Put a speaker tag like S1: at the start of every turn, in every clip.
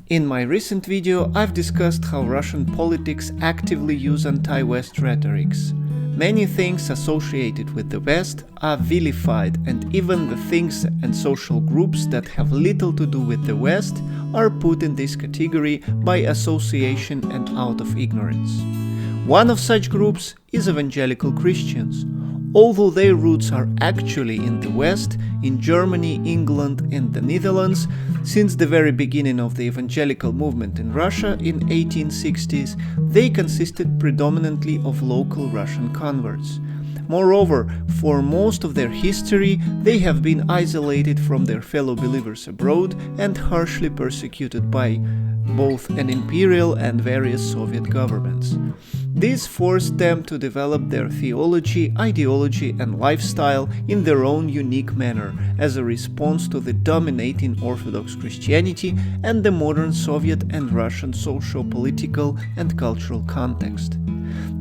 S1: In my recent video, I've discussed how Russian politics actively use anti-West rhetorics. Many things associated with the West are vilified, and even the things and social groups that have little to do with the West are put in this category by association and out of ignorance. One of such groups is evangelical Christians. Although their roots are actually in the West, in Germany, England and the Netherlands, since the very beginning of the evangelical movement in Russia in 1860s, they consisted predominantly of local Russian converts. Moreover, for most of their history, they have been isolated from their fellow believers abroad and harshly persecuted by both an imperial and various Soviet governments. This forced them to develop their theology, ideology and lifestyle in their own unique manner as a response to the dominating Orthodox Christianity and the modern Soviet and Russian socio-political and cultural context.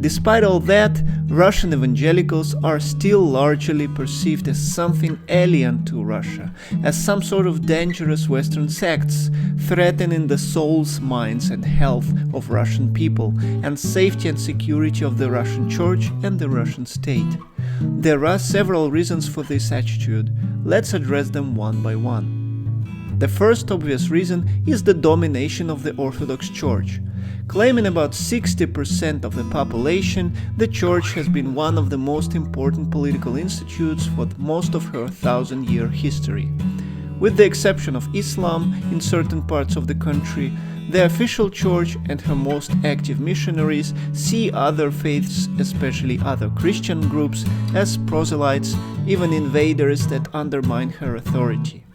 S1: Despite all that, Russian evangelicals are still largely perceived as something alien to Russia, as some sort of dangerous Western sects, threatening the souls, minds and health of Russian people, and safety and security of the Russian Church and the Russian state. There are several reasons for this attitude. Let's address them one by one. The first obvious reason is the domination of the Orthodox Church. Claiming about 60% of the population, the Church has been one of the most important political institutes for most of her 1,000-year history. With the exception of Islam in certain parts of the country, the official Church and her most active missionaries see other faiths, especially other Christian groups, as proselytes, even invaders that undermine her authority.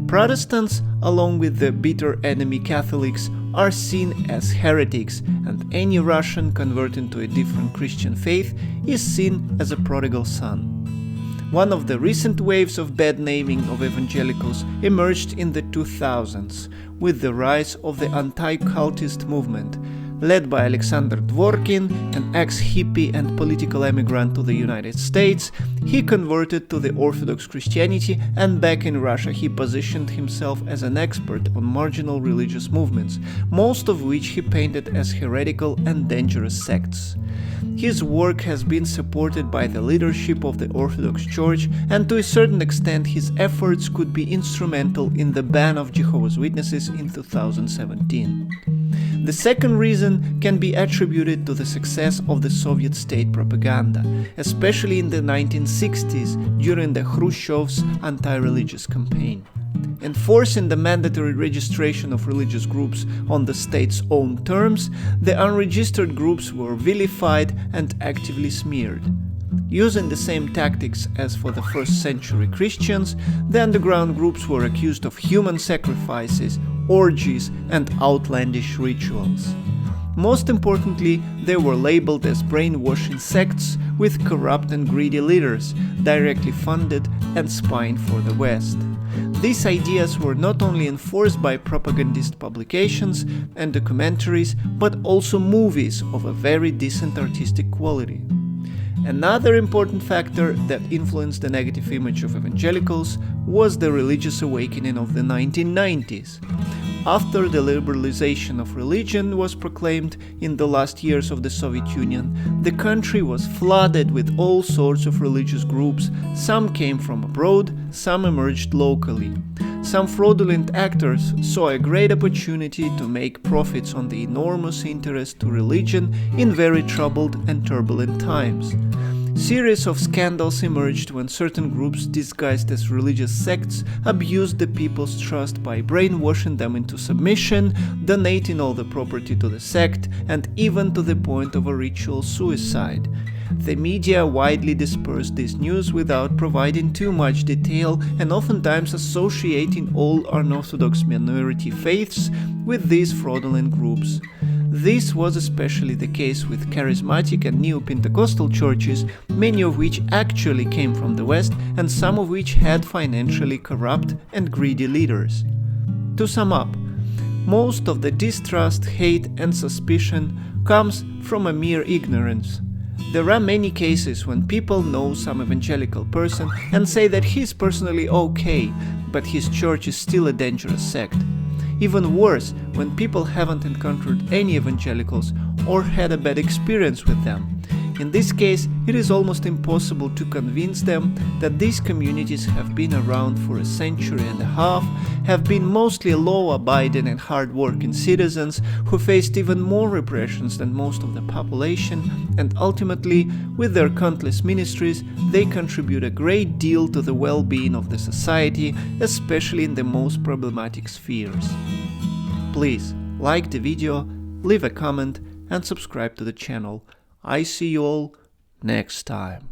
S1: Protestants, along with the bitter enemy Catholics, are seen as heretics, and any Russian converting to a different Christian faith is seen as a prodigal son. One of the recent waves of bad naming of evangelicals emerged in the 2000s with the rise of the anti-cultist movement, led by Alexander Dworkin, an ex-hippie and political emigrant to the United States. He converted to the Orthodox Christianity, and back in Russia he positioned himself as an expert on marginal religious movements, most of which he painted as heretical and dangerous sects. His work has been supported by the leadership of the Orthodox Church, and to a certain extent his efforts could be instrumental in the ban of Jehovah's Witnesses in 2017. The second reason can be attributed to the success of the Soviet state propaganda, especially in the 1960s during the Khrushchev's anti-religious campaign. Enforcing the mandatory registration of religious groups on the state's own terms, the unregistered groups were vilified and actively smeared. Using the same tactics as for the first-century Christians, the underground groups were accused of human sacrifices, orgies and outlandish rituals. Most importantly, they were labeled as brainwashing sects with corrupt and greedy leaders, directly funded and spying for the West. These ideas were not only enforced by propagandist publications and documentaries, but also movies of a very decent artistic quality. Another important factor that influenced the negative image of evangelicals was the religious awakening of the 1990s. After the liberalization of religion was proclaimed in the last years of the Soviet Union, the country was flooded with all sorts of religious groups. Some came from abroad, some emerged locally. Some fraudulent actors saw a great opportunity to make profits on the enormous interest to religion in very troubled and turbulent times. Series of scandals emerged when certain groups disguised as religious sects abused the people's trust by brainwashing them into submission, donating all the property to the sect, and even to the point of a ritual suicide. The media widely dispersed this news without providing too much detail and oftentimes associating all unorthodox minority faiths with these fraudulent groups. This was especially the case with charismatic and neo-Pentecostal churches, many of which actually came from the West and some of which had financially corrupt and greedy leaders. To sum up, most of the distrust, hate and suspicion comes from a mere ignorance. There are many cases when people know some evangelical person and say that he's personally okay, but his church is still a dangerous sect. Even worse, when people haven't encountered any evangelicals or had a bad experience with them. In this case, it is almost impossible to convince them that these communities have been around for a century and a half, have been mostly law-abiding and hard-working citizens who faced even more repressions than most of the population, and ultimately, with their countless ministries, they contribute a great deal to the well-being of the society, especially in the most problematic spheres. Please like the video, leave a comment and subscribe to the channel. I see you all next time.